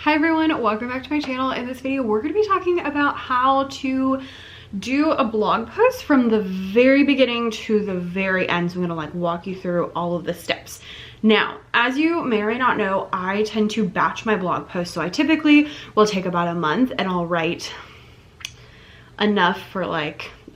Hi everyone, welcome back to my channel. In this video, we're going to be talking about how to do a blog post from the very beginning to the very end. So I'm going to walk you through all of the steps. Now, as you may or may not know, I tend to batch my blog posts. So I typically will take about a month and I'll write enough for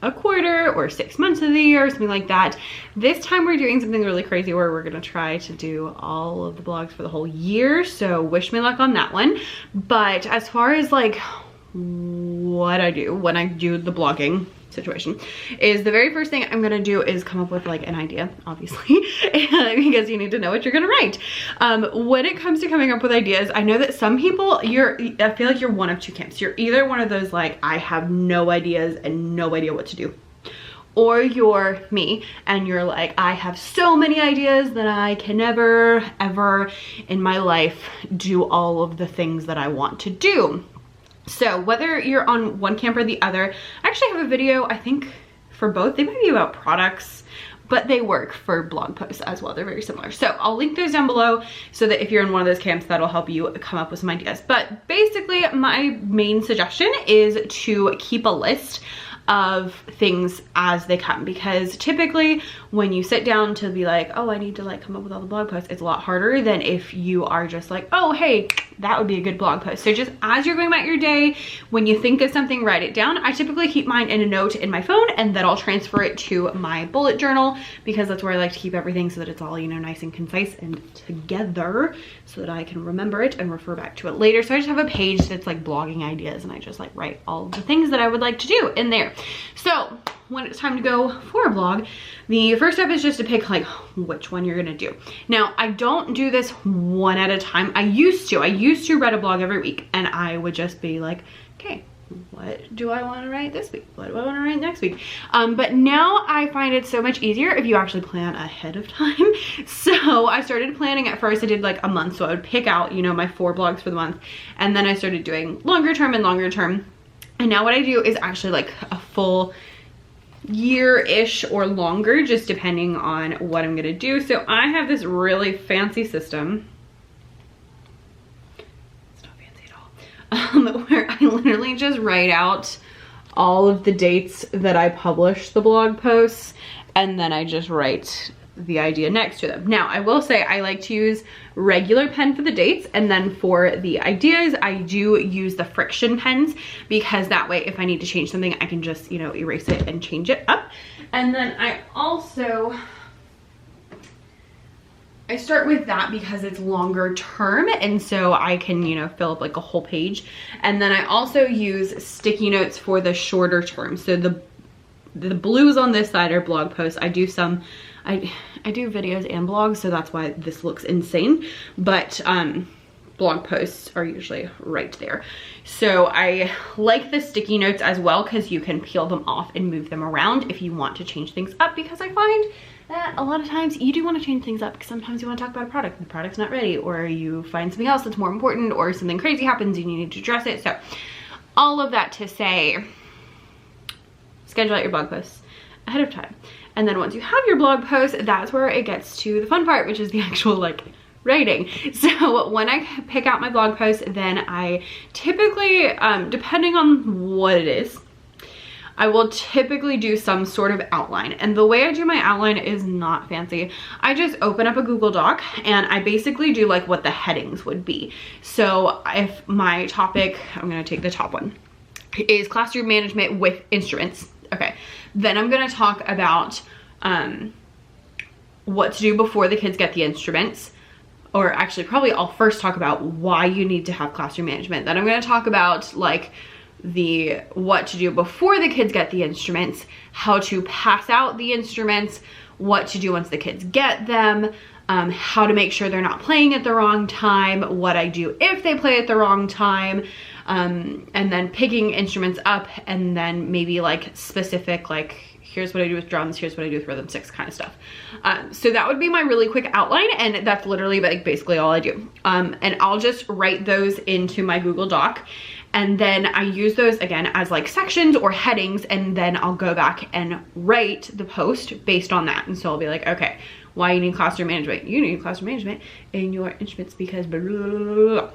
a quarter or 6 months of the year or something like that. This time we're doing something really crazy where we're gonna try to do all of the blogs for the whole year, so wish me luck on that one. But as far as what I do when I do the blogging situation is the very first thing I'm gonna do is come up with an idea, obviously, because you need to know what you're gonna write. When it comes to coming up with ideas, I know that some people, I feel like you're one of two camps. You're either one of those I have no ideas and no idea what to do, or you're me and you're I have so many ideas that I can never ever in my life do all of the things that I want to do. So whether you're on one camp or the other, I actually have a video, I think, for both. They might be about products, but they work for blog posts as well. They're very similar. So I'll link those down below so that if you're in one of those camps, that'll help you come up with some ideas. But basically, my main suggestion is to keep a list of things as they come, because typically when you sit down to be oh, I need to come up with all the blog posts, it's a lot harder than if you are just oh, hey, that would be a good blog post. So just as you're going about your day, when you think of something, write it down. I typically keep mine in a note in my phone, and then I'll transfer it to my bullet journal, because that's where I like to keep everything so that it's all, nice and concise and together, so that I can remember it and refer back to it later. So I just have a page that's blogging ideas, and I just write all the things that I would like to do in there. So when it's time to go for a blog, the first step is just to pick which one you're gonna do. Now, I don't do this one at a time. I used to write a blog every week, and I would just be okay, what do I want to write this week? What do I want to write next week? But now I find it so much easier if you actually plan ahead of time. So I started planning. At first I did a month, so I would pick out, my 4 blogs for the month, and then I started doing longer term. And now what I do is actually a full year-ish or longer, just depending on what I'm gonna do. So I have this really fancy system. It's not fancy at all. Where I literally just write out all of the dates that I publish the blog posts, and then I just write the idea next to them. Now, I will say I like to use regular pen for the dates, and then for the ideas, I do use the friction pens, because that way if I need to change something, I can just, erase it and change it up. And then I start with that because it's longer term, and so I can, fill up a whole page. And then I also use sticky notes for the shorter term. So the blues on this side are blog posts. I do some, I do videos and blogs, so that's why this looks insane. But blog posts are usually right there. So I like the sticky notes as well, because you can peel them off and move them around if you want to change things up, because I find that a lot of times you do want to change things up, because sometimes you want to talk about a product and the product's not ready, or you find something else that's more important, or something crazy happens and you need to address it. So all of that to say, schedule out your blog posts ahead of time. And then once you have your blog post, that's where it gets to the fun part, which is the actual writing. So when I pick out my blog post, then I typically, depending on what it is, I will typically do some sort of outline. And the way I do my outline is not fancy. I just open up a Google Doc, and I basically do what the headings would be. So if my topic, I'm gonna take the top one, is classroom management with instruments. Okay, then I'm gonna talk about what to do before the kids get the instruments. Or actually, probably I'll first talk about why you need to have classroom management. Then I'm gonna talk about the what to do before the kids get the instruments, how to pass out the instruments, what to do once the kids get them, how to make sure they're not playing at the wrong time, what I do if they play at the wrong time, and then picking instruments up, and then maybe specific here's what I do with drums, here's what I do with rhythm 6 kind of stuff. So that would be my really quick outline, and that's literally basically all I do. And I'll just write those into my Google Doc, and then I use those again as sections or headings, and then I'll go back and write the post based on that. And so I'll be okay, why you need classroom management? You need classroom management in your instruments because blah, blah, blah, blah.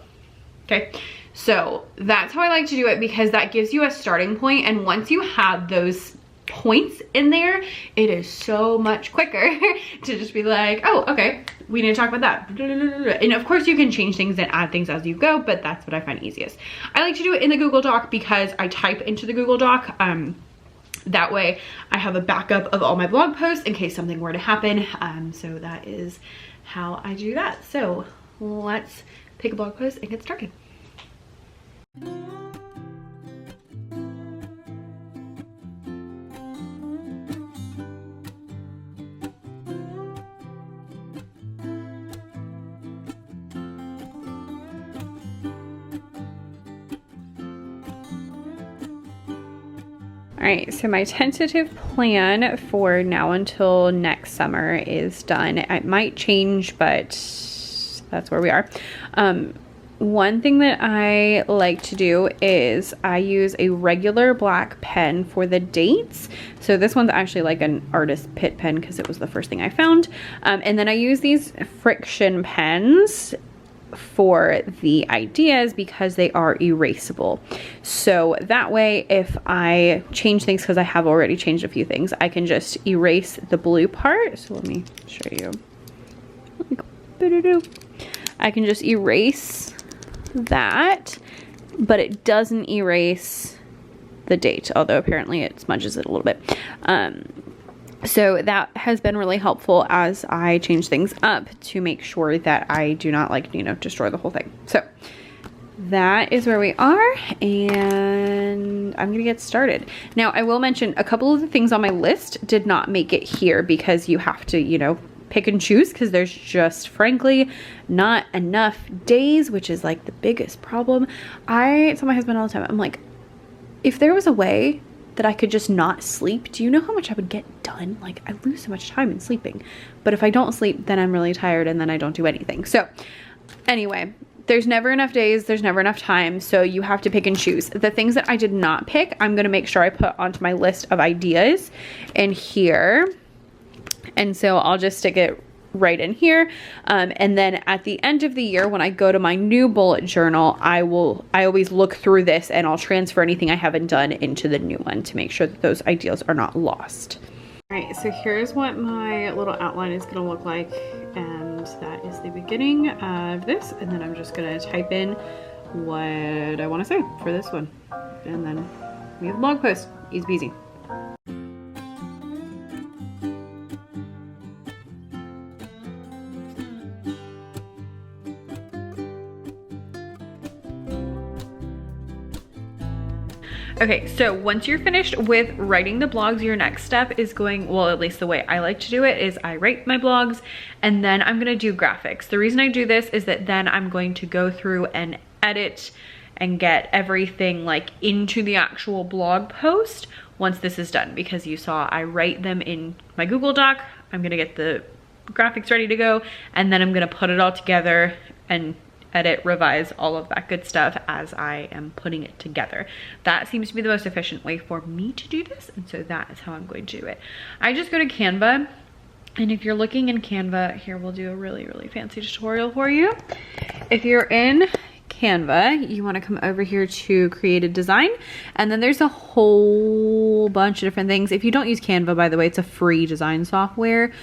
Okay, so that's how I like to do it, because that gives you a starting point, and once you have those points in there, it is so much quicker to just be like, oh, okay, we need to talk about that. And of course you can change things and add things as you go, but that's what I find easiest. I like to do it in the Google Doc because I type into the Google Doc. That way I have a backup of all my blog posts in case something were to happen. So that is how I do that. So let's pick a blog post and get started. All right, so my tentative plan for now until next summer is done. It might change, but that's where we are. One thing that I like to do is I use a regular black pen for the dates. So this one's actually like an artist Pitt pen because it was the first thing I found. And then I use these friction pens for the ideas because they are erasable. So that way, if I change things, because I have already changed a few things, I can just erase the blue part. So let me show you. I can just erase that, but it doesn't erase the date, although apparently it smudges it a little bit. So that has been really helpful as I change things up to make sure that I do not, like, you know, destroy the whole thing. So that is where we are, and I'm gonna get started. Now, I will mention a couple of the things on my list did not make it here because you have to, you know, pick and choose because there's just, frankly, not enough days, which is like the biggest problem. I tell my husband all the time, I'm like, if there was a way that I could just not sleep, do you know how much I would get done? Like, I lose so much time in sleeping, but if I don't sleep, then I'm really tired and then I don't do anything. So anyway, there's never enough days, there's never enough time, so you have to pick and choose. The things that I did not pick, I'm gonna make sure I put onto my list of ideas in here. And so I'll just stick it right in here. And then at the end of the year, when I go to my new bullet journal, I always look through this and I'll transfer anything I haven't done into the new one to make sure that those ideas are not lost. All right, so here's what my little outline is gonna look like. And that is the beginning of this. And then I'm just gonna type in what I wanna say for this one. And then we have a blog post, easy peasy. Okay, so once you're finished with writing the blogs, your next step is going, well, at least the way I like to do it is I write my blogs and then I'm gonna do graphics. The reason I do this is that then I'm going to go through and edit and get everything like into the actual blog post once this is done, because you saw I write them in my Google Doc. I'm gonna get the graphics ready to go, and then I'm gonna put it all together and edit, revise, all of that good stuff as I am putting it together. That seems to be the most efficient way for me to do this, and so that is how I'm going to do it. I just go to Canva, and if you're looking in Canva, here we'll do a really, really fancy tutorial for you. If you're in Canva, you want to come over here to create a design, and then there's a whole bunch of different things. If you don't use Canva, by the way, it's a free design software.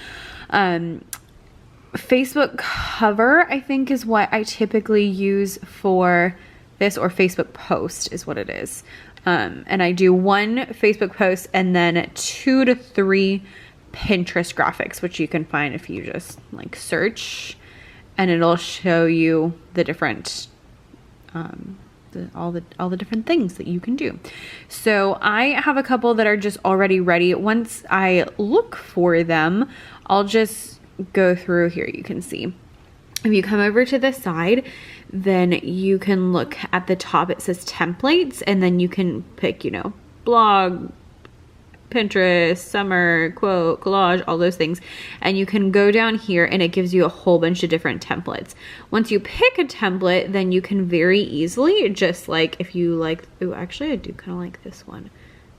Facebook cover, I think, is what I typically use for this, or Facebook post is what it is. And I do one Facebook post and then 2 to 3 Pinterest graphics, which you can find if you just like search, and it'll show you the different all the different things that you can do. So I have a couple that are just already ready. Once I look for them, I'll just go through here. You can see if you come over to the side, then you can look at the top, it says templates, and then you can pick, you know, blog, Pinterest, summer, quote, collage, all those things. And you can go down here and it gives you a whole bunch of different templates. Once you pick a template, then you can very easily, just like if you like, oh, actually I do kind of like this one.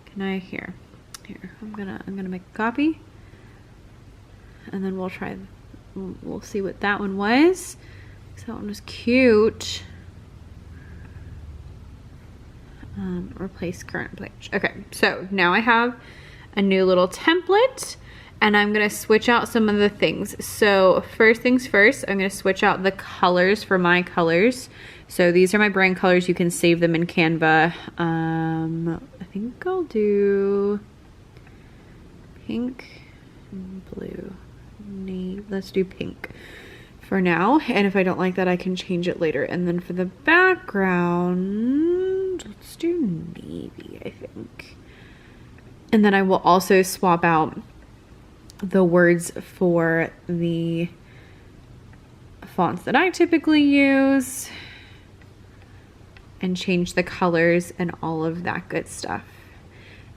Can I, here, I'm gonna make a copy, and then we'll see what that one was. So that one was cute. replace current page. Okay, so now I have a new little template, and I'm gonna switch out some of the things. So first things first, I'm gonna switch out the colors for my colors. So these are my brand colors. You can save them in Canva. I think I'll do pink and blue. Let's do pink for now. And if I don't like that, I can change it later. And then for the background, let's do navy, I think. And then I will also swap out the words for the fonts that I typically use and change the colors and all of that good stuff.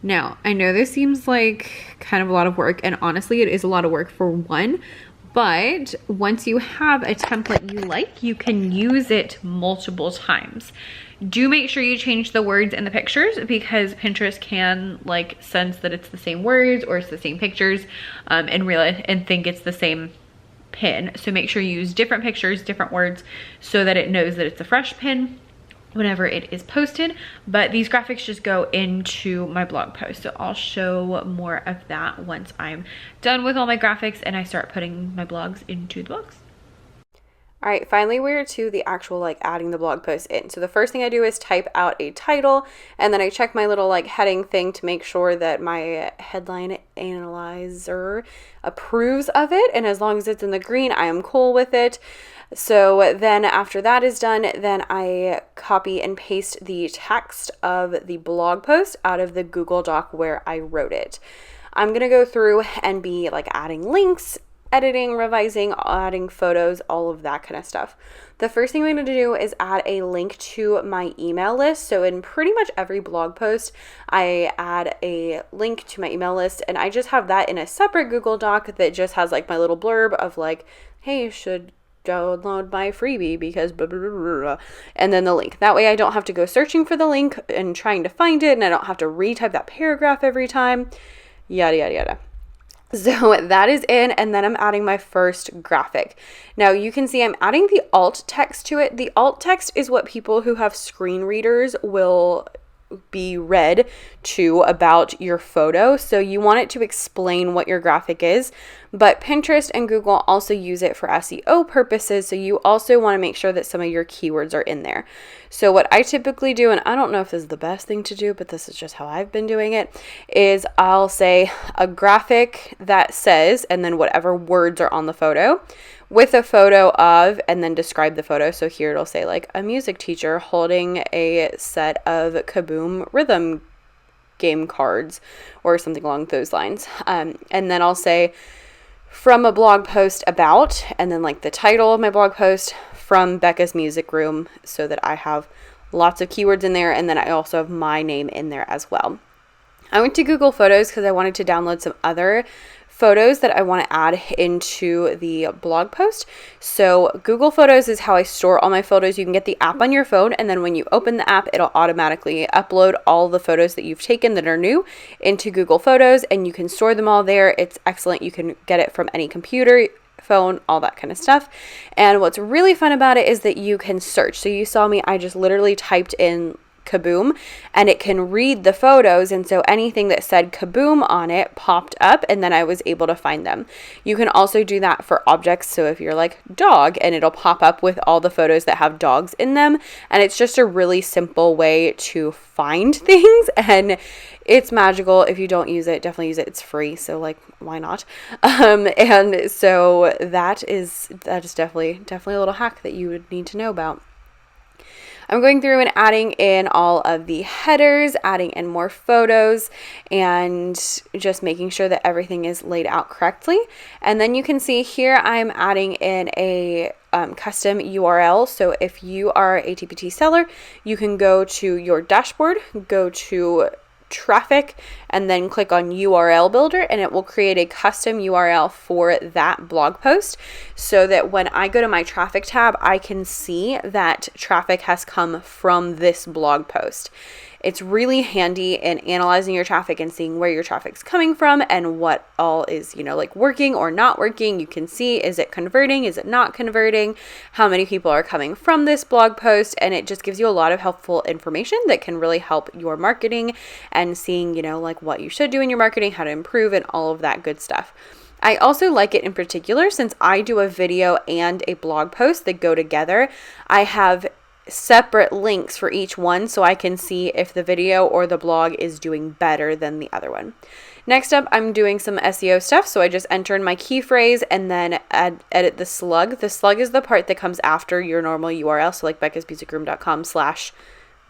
Now, I know this seems like kind of a lot of work, and honestly, it is a lot of work for one, but once you have a template you like, you can use it multiple times. Do make sure you change the words in the pictures, because Pinterest can like sense that it's the same words or it's the same pictures and think it's the same pin. So make sure you use different pictures, different words, so that it knows that it's a fresh pin whenever it is posted. But these graphics just go into my blog post, so I'll show more of that once I'm done with all my graphics and I start putting my blogs into the blogs. All right, finally we're to the actual like adding the blog post in. So the first thing I do is type out a title, and then I check my little like heading thing to make sure that my headline analyzer approves of it, and as long as it's in the green, I am cool with it. So then after that is done, then I copy and paste the text of the blog post out of the Google Doc where I wrote it. I'm going to go through and be like adding links, editing, revising, adding photos, all of that kind of stuff. The first thing I'm going to do is add a link to my email list. So in pretty much every blog post, I add a link to my email list, and I just have that in a separate Google Doc that just has like my little blurb of like, hey, you should download my freebie because blah, blah, blah, blah, and then the link. That way I don't have to go searching for the link and trying to find it, and I don't have to retype that paragraph every time, yada, yada, yada. So that is in, and then I'm adding my first graphic. Now you can see I'm adding the alt text to it. The alt text is what people who have screen readers will be read to about your photo. So you want it to explain what your graphic is, but Pinterest and Google also use it for SEO purposes. So you also want to make sure that some of your keywords are in there. So what I typically do, and I don't know if this is the best thing to do, but this is just how I've been doing it, is I'll say a graphic that says, and then whatever words are on the photo, with a photo of, and then describe the photo. So here it'll say like a music teacher holding a set of Kaboom rhythm game cards or something along those lines. And then I'll say from a blog post about, and then like the title of my blog post, from Becca's music room, so that I have lots of keywords in there. And then I also have my name in there as well. I went to Google Photos because I wanted to download some other photos that I want to add into the blog post. So Google Photos is how I store all my photos. You can get the app on your phone, and then when you open the app, it'll automatically upload all the photos that you've taken that are new into Google Photos, and you can store them all there. It's excellent. You can get it from any computer, phone, all that kind of stuff. And what's really fun about it is that you can search. So you saw me, I just literally typed in Kaboom, and it can read the photos, and so anything that said Kaboom on it popped up, and then I was able to find them. You can also do that for objects, so if you're like dog, and it'll pop up with all the photos that have dogs in them, and it's just a really simple way to find things, and it's magical. If you don't use it, definitely use it. It's free, so like why not? And so that is definitely a little hack that you would need to know about. I'm going through and adding in all of the headers, adding in more photos, and just making sure that everything is laid out correctly. And then you can see here I'm adding in a custom URL. So if you are a TPT seller, you can go to your dashboard, go to traffic, and then click on URL builder, and it will create a custom URL for that blog post, so that when I go to my traffic tab, I can see that traffic has come from this blog post. It's really handy in analyzing your traffic and seeing where your traffic's coming from and what all is, you know, like working or not working. You can see, is it converting? Is it not converting? How many people are coming from this blog post? And it just gives you a lot of helpful information that can really help your marketing and seeing, you know, like what you should do in your marketing, how to improve, and all of that good stuff. I also like it in particular since I do a video and a blog post that go together. I have separate links for each one so I can see if the video or the blog is doing better than the other one. Next up, I'm doing some SEO stuff. So I just enter in my key phrase and then edit the slug. The slug is the part that comes after your normal URL. So like beccasmusicroom.com/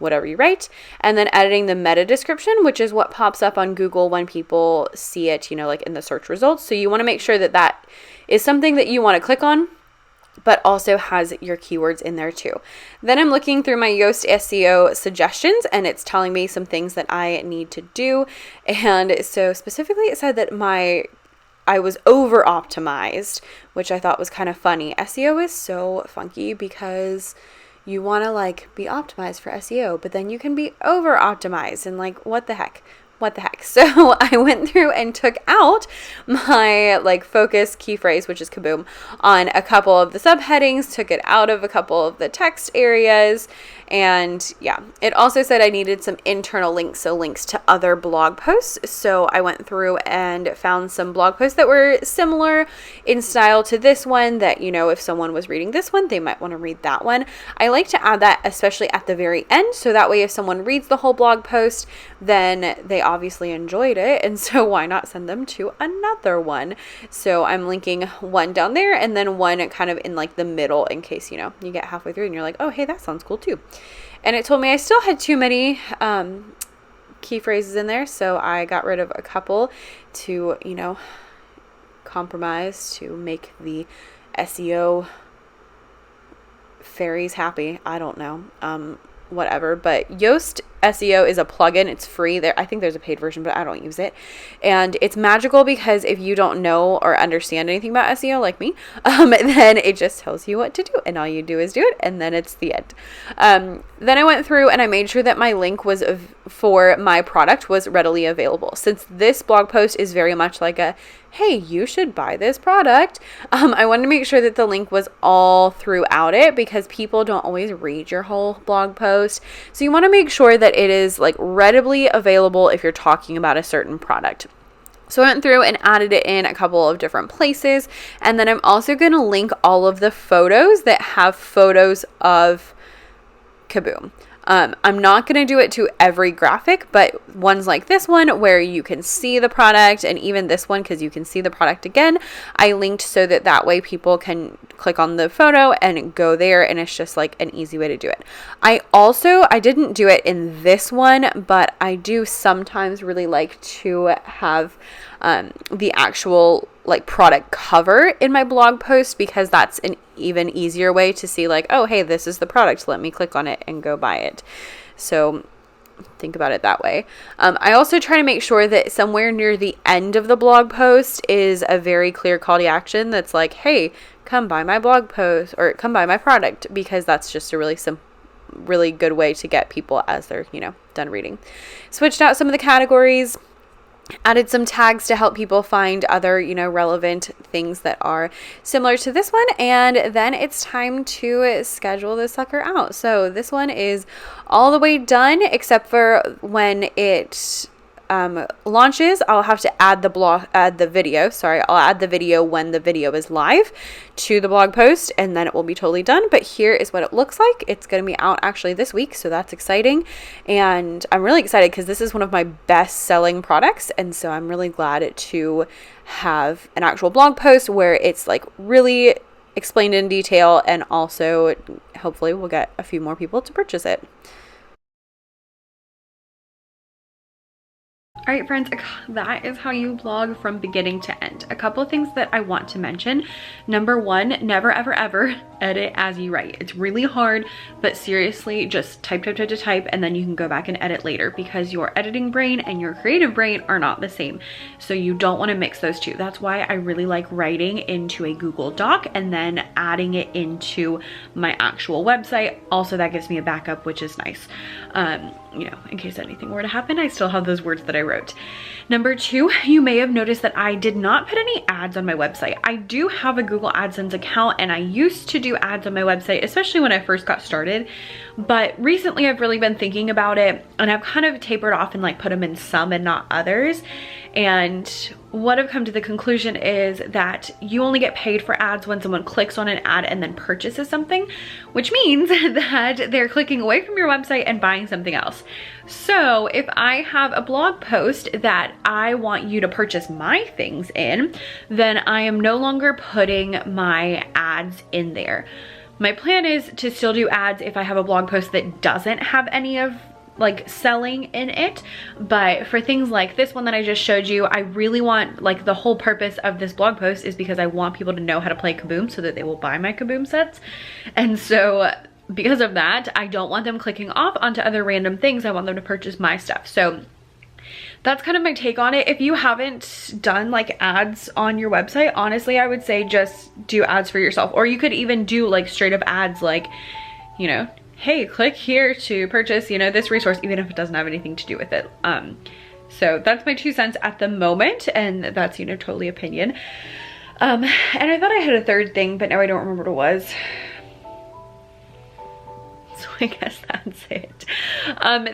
whatever you write, and then editing the meta description, which is what pops up on Google when people see it, you know, like in the search results. So you want to make sure that that is something that you want to click on, but also has your keywords in there too. Then I'm looking through my Yoast SEO suggestions, and it's telling me some things that I need to do. And so specifically it said that I was over optimized, which I thought was kind of funny. SEO is so funky because you want to like be optimized for SEO, but then you can be over optimized and like, what the heck? So I went through and took out my like focus key phrase, which is kaboom, on a couple of the subheadings, took it out of a couple of the text areas. And yeah, it also said I needed some internal links, so links to other blog posts. So I went through and found some blog posts that were similar in style to this one that, you know, if someone was reading this one, they might want to read that one. I like to add that especially at the very end. So that way, if someone reads the whole blog post, then they obviously enjoyed it. And so why not send them to another one? So I'm linking one down there and then one kind of in like the middle in case, you know, you get halfway through and you're like, oh, hey, that sounds cool too. And it told me I still had too many key phrases in there. So I got rid of a couple to, you know, compromise to make the SEO fairies happy. I don't know. Whatever. But Yoast SEO is a plugin. It's free. I think there's a paid version, but I don't use it. And it's magical because if you don't know or understand anything about SEO like me, then it just tells you what to do. And all you do is do it. And then it's the end. Then I went through and I made sure that my link was for my product was readily available. Since this blog post is very much like a, hey, you should buy this product. I wanted to make sure that the link was all throughout it because people don't always read your whole blog post. So you want to make sure that it is like readily available if you're talking about a certain product. So I went through and added it in a couple of different places. And then I'm also going to link all of the photos that have photos of Kaboom. I'm not going to do it to every graphic, but ones like this one where you can see the product, and even this one because you can see the product again, I linked so that way people can click on the photo and go there, and it's just like an easy way to do it. I didn't do it in this one, but I do sometimes really like to have the actual like product cover in my blog post because that's an even easier way to see like, oh, hey, this is the product. Let me click on it and go buy it. So think about it that way. I also try to make sure that somewhere near the end of the blog post is a very clear call to action that's like, hey, come buy my blog post or come buy my product, because that's just a really good way to get people as they're, you know, done reading. Switched out some of the categories. Added some tags to help people find other, you know, relevant things that are similar to this one. And then it's time to schedule this sucker out. So this one is all the way done except for when it launches. I'll have to add the video. I'll add the video when the video is live to the blog post, and then it will be totally done. But here is what it looks like. It's going to be out actually this week, so that's exciting. And I'm really excited because this is one of my best selling products, and so I'm really glad to have an actual blog post where it's like really explained in detail, and also hopefully we'll get a few more people to purchase it. All right, friends, that is how you blog from beginning to end. A couple of things that I want to mention. Number one, never, ever, ever edit as you write. It's really hard, but seriously, just type, and then you can go back and edit later, because your editing brain and your creative brain are not the same. So you don't want to mix those two. That's why I really like writing into a Google Doc and then adding it into my actual website. Also, that gives me a backup, which is nice. You know, in case anything were to happen, I still have those words that I wrote. Number two, you may have noticed that I did not put any ads on my website. I do have a Google AdSense account, and I used to do ads on my website, especially when I first got started. But recently I've really been thinking about it, and I've kind of tapered off and like put them in some and not others. And what I've come to the conclusion is that you only get paid for ads when someone clicks on an ad and then purchases something, which means that they're clicking away from your website and buying something else. So if I have a blog post that I want you to purchase my things in, then I am no longer putting my ads in there. My plan is to still do ads if I have a blog post that doesn't have any of like selling in it, but for things like this one that I just showed you, I really want, like, the whole purpose of this blog post is because I want people to know how to play Kaboom so that they will buy my Kaboom sets. And so because of that, I don't want them clicking off onto other random things. I want them to purchase my stuff. So that's kind of my take on it. If you haven't done like ads on your website, honestly, I would say just do ads for yourself. Or you could even do like straight up ads, like, you know, hey, click here to purchase, you know, this resource, even if it doesn't have anything to do with it. So that's my 2 cents at the moment, and that's, you know, totally opinion. And I thought I had a third thing, but now I don't remember what it was. So I guess that's it.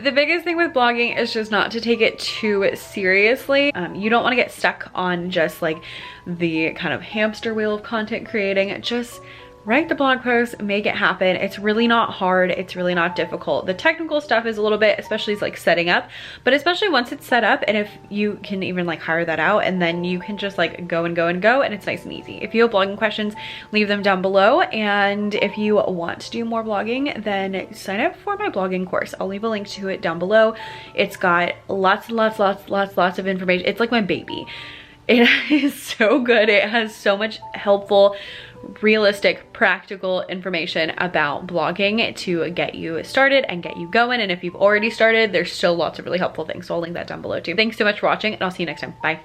The biggest thing with blogging is just not to take it too seriously. You don't want to get stuck on just like the kind of hamster wheel of content creating. Just write the blog post, make it happen. It's really not hard. It's really not difficult. The technical stuff is a little bit, especially like setting up, but especially once it's set up, and if you can even like hire that out, and then you can just like go and go and go, and it's nice and easy. If you have blogging questions, leave them down below. And if you want to do more blogging, then sign up for my blogging course. I'll leave a link to it down below. It's got lots of information. It's like my baby. It is so good. It has so much helpful, realistic, practical information about blogging to get you started and get you going. And if you've already started, there's still lots of really helpful things. So I'll link that down below too. Thanks so much for watching, and I'll see you next time. Bye.